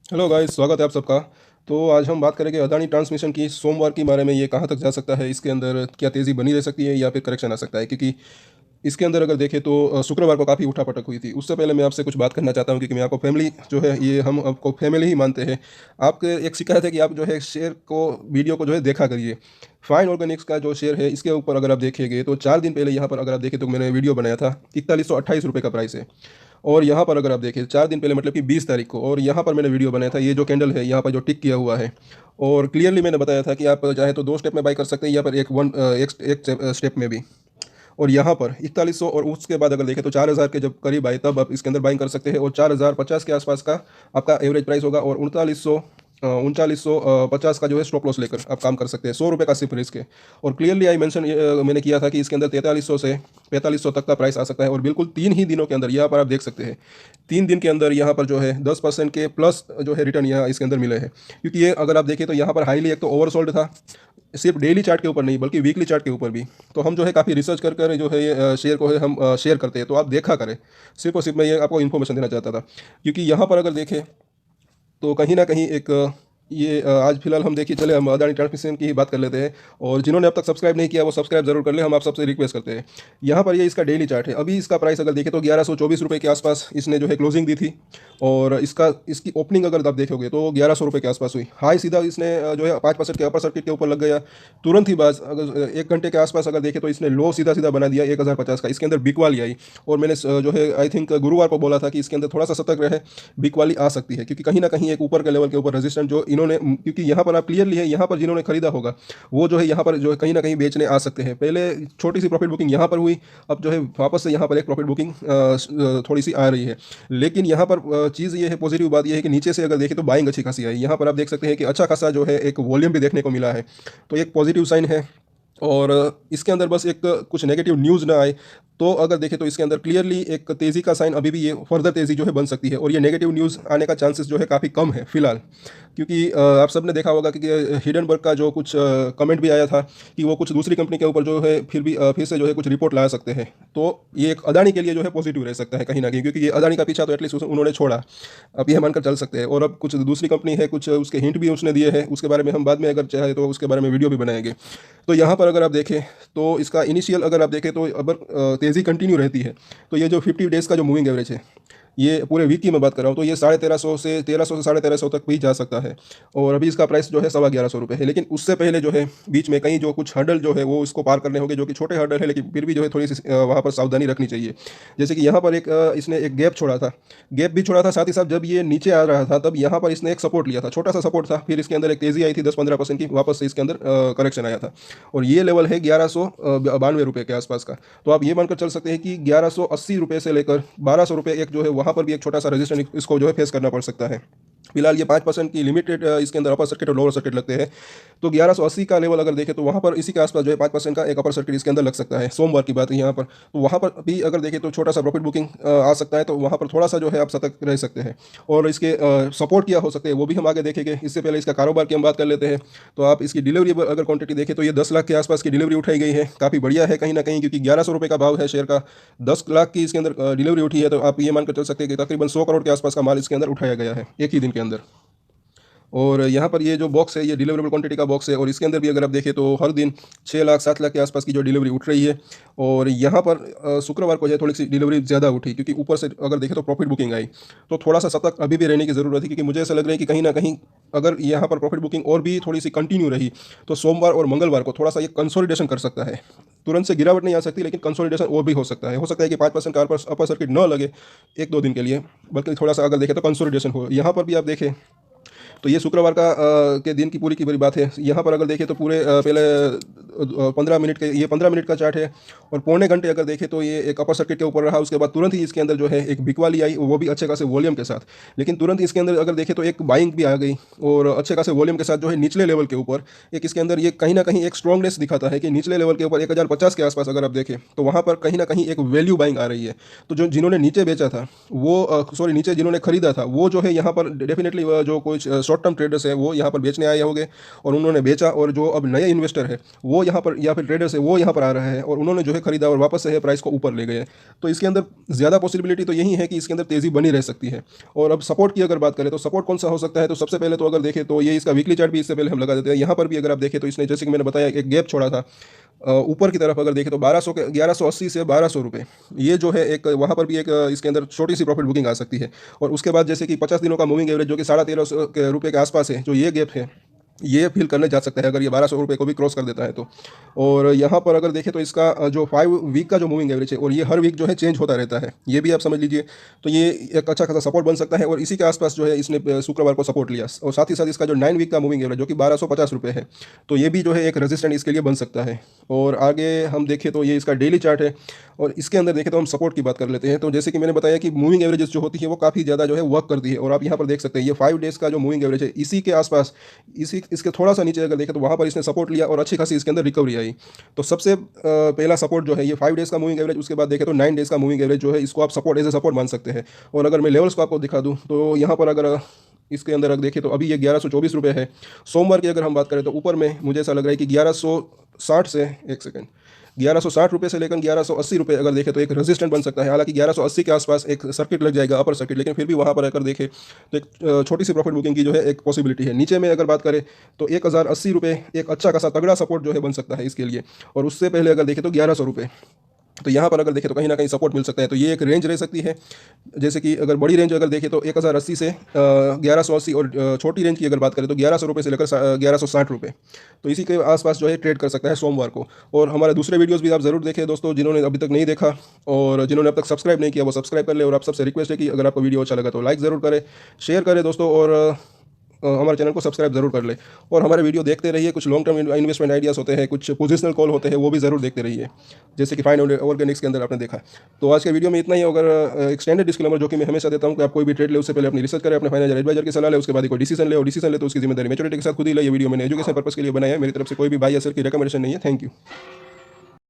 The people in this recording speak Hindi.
हेलो गाइस, स्वागत है आप सबका। तो आज हम बात करेंगे अदानी ट्रांसमिशन की सोमवार के बारे में। ये कहाँ तक जा सकता है, इसके अंदर क्या तेज़ी बनी रह सकती है या फिर करेक्शन आ सकता है, क्योंकि इसके अंदर अगर देखें तो शुक्रवार को काफ़ी उठापटक हुई थी। उससे पहले मैं आपसे कुछ बात करना चाहता हूँ, क्योंकि मैं आपको फैमिली जो है, ये हम आपको फैमिली ही मानते हैं। आपके एक शिकायत है कि आप जो है शेयर को, वीडियो को जो है देखा करिए। फाइन ऑर्गेनिक्स का जो शेयर है, इसके ऊपर अगर आप देखेंगे तो 4 दिन पहले यहाँ पर अगर आप देखें तो मैंने वीडियो बनाया था। 4128 रुपये का प्राइस है। और यहाँ पर अगर आप देखें 4 दिन पहले, मतलब कि 20 तारीख को, और यहाँ पर मैंने वीडियो बनाया था। ये जो कैंडल है यहाँ पर जो टिक किया हुआ है, और क्लियरली मैंने बताया था कि आप चाहे तो 2 स्टेप में बाई कर सकते हैं या फिर एक स्टेप में भी। और यहाँ पर 4100, और उसके बाद अगर देखें तो 4000 के जब करीब आए तब आप इसके अंदर बाइंग कर सकते हैं। और 4050 के आसपास का आपका एवरेज प्राइस होगा। और 3950 का जो है स्टॉप लॉस लेकर आप काम कर सकते हैं। 100 रुपये का सिर्फ रिस्क है। और क्लियरली आई मेंशन मैंने किया था कि इसके अंदर 4300 से 4500 तक का प्राइस आ सकता है। और बिल्कुल 3 ही दिनों के अंदर यहाँ पर आप देख सकते हैं, 3 दिन के अंदर यहाँ पर जो है 10% के प्लस जो है रिटर्न यहाँ इसके अंदर मिले हैं। क्योंकि ये अगर आप देखें तो यहाँ पर हाईली एक तो ओवरसोल्ड था, सिर्फ डेली चार्ट के ऊपर नहीं बल्कि वीकली चार्ट के ऊपर भी। तो हम जो है काफ़ी रिसर्च कर कर जो है ये शेयर को है हम शेयर करते हैं। तो आप देखा करें, सिर्फ और सिर्फ मैं ये आपको इन्फॉर्मेशन देना चाहता था। क्योंकि यहाँ पर अगर देखें तो कहीं ना कहीं एक ये आज फिलहाल हम देखिए, चले हम अदानी ट्रांसमिशन की ही बात कर लेते हैं। और जिन्होंने अब तक सब्सक्राइब नहीं किया वो सब्सक्राइब जरूर कर ले, हम आप सबसे रिक्वेस्ट करते हैं। यहाँ पर ये इसका डेली चार्ट है। अभी इसका प्राइस अगर देखें तो 1124 रुपये के आसपास इसने जो है क्लोजिंग दी थी। और इसकी ओपनिंग अगर आप देखोगे तो 1100 रुपये के आसपास हुई। हाई सीधा इसने जो है 5% के अपर सर्किट के ऊपर लग गया। तुरंत ही बाद अगर 1 घंटे के आसपास अगर देखें तो इसने लो सीधा सीधा बना दिया 1050 का। इसके अंदर बिक वाली आई। और मैंने जो है आई थिंक गुरुवार को बोला था कि इसके अंदर थोड़ा सा सतर्क रहे, बिक वाली आ सकती है। क्योंकि कहीं ना कहीं एक ऊपर के लेवल के ऊपर रेजिस्टेंट जो इन्होंने, क्योंकि यहाँ पर आप क्लियरली है, यहाँ पर जिन्होंने खरीदा होगा वो जो है यहाँ पर जो है कहीं ना कहीं बेचने आ सकते हैं। पहले छोटी सी प्रॉफिट बुकिंग यहाँ पर हुई, अब जो है वापस से यहाँ पर एक प्रॉफिट बुकिंग थोड़ी सी आ रही है। लेकिन यहाँ पर चीज़ ये है, पॉजिटिव बात ये है कि नीचे से अगर देखें तो बाइंग अच्छी खासी आई। यहाँ पर आप देख सकते हैं कि अच्छा खासा जो है एक वॉल्यूम भी देखने को मिला है। तो एक पॉजिटिव साइन है। और इसके अंदर बस एक कुछ नेगेटिव न्यूज़ ना आए तो अगर देखें तो इसके अंदर क्लियरली एक तेज़ी का साइन अभी भी, ये फर्दर तेज़ी जो है बन सकती है। और ये नेगेटिव न्यूज़ आने का चांसेस जो है काफ़ी कम है फिलहाल। क्योंकि आप सब ने देखा होगा कि हिडनबर्ग का जो कुछ कमेंट भी आया था कि वो कुछ दूसरी कंपनी के ऊपर जो है फिर से जो है कुछ रिपोर्ट ला सकते हैं। तो ये एक अदानी के लिए जो है पॉजिटिव रह सकता है कहीं ना कहीं, क्योंकि ये अदानी का पीछा तो एटलीस्ट उन्होंने छोड़ा। अब ये मानकर चल सकते हैं। और अब कुछ दूसरी कंपनी है, कुछ उसके हिंट भी उसने दिए हैं, उसके बारे में हम बाद में अगर चाहे तो उसके बारे में वीडियो भी बनाएंगे। तो यहाँ पर अगर आप देखें तो इसका इनिशियल अगर आप देखें तो अगर तेज़ी कंटिन्यू रहती है तो ये जो 50 डेज़ का जो मूविंग एवरेज है, ये पूरे वीक की मैं बात कर रहा हूँ, तो ये 1350 से 1350 तक भी जा सकता है। और अभी इसका प्राइस जो है 1150 रुपये है। लेकिन उससे पहले जो है बीच में कहीं जो कुछ हर्डल जो है वो इसको पार करने होंगे, जो कि छोटे हर्डल है, लेकिन फिर भी जो है थोड़ी सी वहाँ पर सावधानी रखनी चाहिए। जैसे कि यहाँ पर एक इसने एक गैप छोड़ा था, गैप भी छोड़ा था, साथ ही साथ जब ये नीचे आ रहा था तब यहाँ पर इसने एक सपोर्ट लिया था, छोटा सा सपोर्ट था। फिर इसके अंदर एक तेज़ी आई थी 10-15% की, वापस से इसके अंदर करेक्शन आया था। और ये लेवल है 1192 रुपये के आसपास का। तो आप ये मानकर चल सकते हैं कि 1180 रुपये से लेकर 1200 रुपये एक जो है वहाँ पर भी एक छोटा सा रेजिस्टेंस इसको जो है फेस करना पड़ सकता है। फिलहाल ये 5% की लिमिटेड इसके अंदर अपर सर्किट और लोअर सर्किट लगते हैं। तो 1180 का लेवल अगर देखें तो वहाँ पर इसी के आसपास जो है 5% का एक अपर सर्किट इसके अंदर लग सकता है। सोमवार की बात है यहाँ पर, तो वहाँ पर भी अगर देखें तो छोटा सा प्रॉफिट बुकिंग आ सकता है। तो वहाँ पर थोड़ा सा जो है आप सतर्क रह सकते हैं। और इसके सपोर्ट क्या हो सकते हैं वो भी हम आगे देखेंगे। इससे पहले इसका कारोबार की हम बात कर लेते हैं। तो आप इसकी डिलीवरी अगर क्वांटिटी देखें तो ये 10 लाख के आसपास की डिलीवरी उठाई गई है, काफ़ी बढ़िया है कहीं ना कहीं। क्योंकि 1100 रुपये का भाव है शेयर का, 10 लाख की इसके अंदर डिलीवरी उठी है। तो आप ये मानकर चल सकते हैं कि तकरीबन 100 करोड़ के आसपास का माल इसके अंदर उठाया गया है एक ही दिन के अंदर। और यहाँ पर ये जो बॉक्स है ये डिलीवरेबल क्वांटिटी का बॉक्स है। और इसके अंदर भी अगर आप देखें तो हर दिन 6 लाख 7 लाख के आसपास की जो डिलीवरी उठ रही है। और यहाँ पर शुक्रवार को जो है थोड़ी सी डिलीवरी ज़्यादा उठी, क्योंकि ऊपर से अगर देखें तो प्रॉफिट बुकिंग आई। तो थोड़ा सा सतर्क अभी भी रहने की ज़रूरत है, क्योंकि मुझे ऐसा लग रहा है कि कहीं ना कहीं अगर यहाँ पर प्रॉफिट बुकिंग और भी थोड़ी सी कंटिन्यू रही तो सोमवार और मंगलवार को थोड़ा सा ये कंसोलिडेशन कर सकता है। तुरंत से गिरावट नहीं आ सकती, लेकिन कंसोलिडेशन और भी हो सकता है। हो सकता है कि 5% का अपर सर्किट न लगे 1-2 दिन के लिए, बल्कि थोड़ा सा अगर देखें तो कंसोलिडेशन हो। यहाँ पर भी आप देखें तो ये शुक्रवार का के दिन की पूरी बात है। यहाँ पर अगर देखें तो पूरे पहले 15 मिनट के, ये 15 मिनट का चार्ट है। और पौने घंटे अगर देखें तो ये एक अपर सर्किट के ऊपर रहा। उसके बाद तुरंत ही इसके अंदर जो है एक बिकवाली आई, वो भी अच्छे खासे वॉल्यूम के साथ। लेकिन तुरंत इसके अंदर अगर देखें तो एक बाइंग भी आ गई, और अच्छे खासे वॉल्यूम के साथ जो है निचले लेवल के ऊपर एक इसके अंदर ये कहीं ना कहीं एक स्ट्रॉन्गनेस दिखाता है कि निचले लेवल के ऊपर 1050 के आसपास अगर आप देखें तो वहाँ पर कहीं ना कहीं एक वैल्यू बाइंग आ रही है। तो जो जिन्होंने नीचे बेचा था वो, सॉरी नीचे जिन्होंने खरीदा था वो जो है यहाँ पर डेफिनेटली जो कुछ शॉर्ट टर्म ट्रेडर्स है वो यहाँ पर बेचने आए होंगे और उन्होंने बेचा, और जो अब नए इन्वेस्टर है वो यहाँ पर या फिर ट्रेडर्स है वो यहाँ पर आ रहे हैं और उन्होंने जो है खरीदा और वापस से है प्राइस को ऊपर ले गए। तो इसके अंदर ज़्यादा पॉसिबिलिटी तो यही है कि इसके अंदर तेज़ी बनी रह सकती है। और अब सपोर्ट की अगर बात करें तो सपोर्ट कौन सा हो सकता है, तो सबसे पहले तो अगर देखें तो ये इसका वीकली चार्ट भी इससे पहले हम लगा देते हैं। यहाँ पर भी अगर आप देखें तो इसने जैसे कि मैंने बताया एक गैप छोड़ा था ऊपर की तरफ, अगर देखें तो 1200 के 1180 से 1200 रुपये, ये जो है एक वहाँ पर भी एक इसके अंदर छोटी सी प्रॉफिट बुकिंग आ सकती है। और उसके बाद जैसे कि 50 दिनों का मूविंग एवरेज जो कि 1350 रुपये के आसपास है, जो ये गैप है ये फील करने जा सकता है अगर ये 1200 रुपये को भी क्रॉस कर देता है तो। और यहाँ पर अगर देखें तो इसका जो 5 वीक का जो मूविंग एवरेज है और ये हर वीक जो है चेंज होता रहता है, ये भी आप समझ लीजिए। तो ये एक अच्छा खासा सपोर्ट बन सकता है और इसी के आसपास जो है इसने शुक्रवार को सपोर्ट लिया। और साथ ही साथ इसका जो 9 वीक का मूविंग एवरेज जो कि 1250 रुपये है, तो ये भी जो है एक रेजिस्टेंट इसके लिए बन सकता है। और आगे हम देखें तो ये इसका डेली चार्ट है और इसके अंदर देखें तो हम सपोर्ट की बात कर लेते हैं। तो जैसे कि मैंने बताया कि मूविंग एवरेजेस जो होती है वो काफ़ी ज़्यादा जो है वर्क करती है, और आप यहाँ पर देख सकते हैं ये 5 डेज़ का जो मूविंग एवरेज है इसी के आसपास, इसके थोड़ा सा नीचे अगर देखें तो वहाँ पर इसने सपोर्ट लिया और अच्छी खासी इसके अंदर रिकवरी आई। तो सबसे पहला सपोर्ट जो है ये 5 डेज़ का मूविंग एवरेज, उसके बाद देखें तो 9 डेज़ का मूविंग एवरेज जो है इसको आप सपोर्ट एज ए सपोर्ट मान सकते हैं। और अगर मैं लेवल्स को आपको दिखा दूँ तो यहाँ पर अगर इसके अंदर अगर देखें तो अभी ये 1124 रुपये है। सोमवार की अगर हम बात करें तो ऊपर में मुझे ऐसा लग रहा है कि 1160 से 1160 रुपये से लेकर 1180 रुपये अगर देखें तो एक रेजिस्टेंट बन सकता है। हालांकि 1180 के आसपास एक सर्किट लग जाएगा, अपर सर्किट, लेकिन फिर भी वहाँ पर अगर देखें तो एक छोटी सी प्रॉफिट बुकिंग की जो है एक पॉसिबिलिटी है। नीचे में अगर बात करें तो 1080 रुपये एक अच्छा खासा तगड़ा सपोर्ट जो है बन सकता है इसके लिए। और उससे पहले अगर देखें तो 1100 रुपये, तो यहाँ पर अगर देखें तो कहीं ना कहीं सपोर्ट मिल सकता है। तो ये एक रेंज रह सकती है। जैसे कि अगर बड़ी रेंज अगर देखें तो 1080 से 1180, और छोटी रेंज की अगर बात करें तो 1100 रुपये से लेकर 1160 रुपये, तो इसी के आसपास जो है ट्रेड कर सकता है सोमवार को। और हमारे दूसरे वीडियोस भी आप ज़रूर देखें दोस्तों, जिन्होंने अभी तक नहीं देखा और जिन्होंने अब तक सब्सक्राइब नहीं किया वो सब्सक्राइब कर ले। और आप सबसे रिक्वेस्ट है कि अगर आपको वीडियो अच्छा लगा तो लाइक ज़रूर करें, शेयर करें दोस्तों, और हमारे चैनल को सब्सक्राइब जरूर कर ले। और हमारे वीडियो देखते रहिए। कुछ लॉन्ग टर्म इन्वेस्टमेंट आइडियाज़ होते हैं, कुछ पोजिशनल कॉल होते हैं, वो भी ज़रूर देखते रहिए, जैसे कि फाइन ऑर्गेनिक्स के अंदर आपने देखा। तो आज के वीडियो में इतना ही। अगर एक्सटेंडेड डिस्क्लेमर जो कि मैं हमेशा देता हूं कि आप कोई भी ट्रेड ले उससे पहले अपनी रिसर्च करें, अपने फाइनेंशियल एडवाइजर की सलाह ले, उसके बाद ही कोई डिसीजन ले, और डिसीजन ले तो उसकी जिम्मेदारी मैच्योरिटी के साथ खुद ही ले। ये वीडियो मैंने एजुकेशन पर्पस के लिए बनाया है, मेरी तरफ से कोई भी बाय या सेल की रिकमेंडेशन नहीं है। Thank you.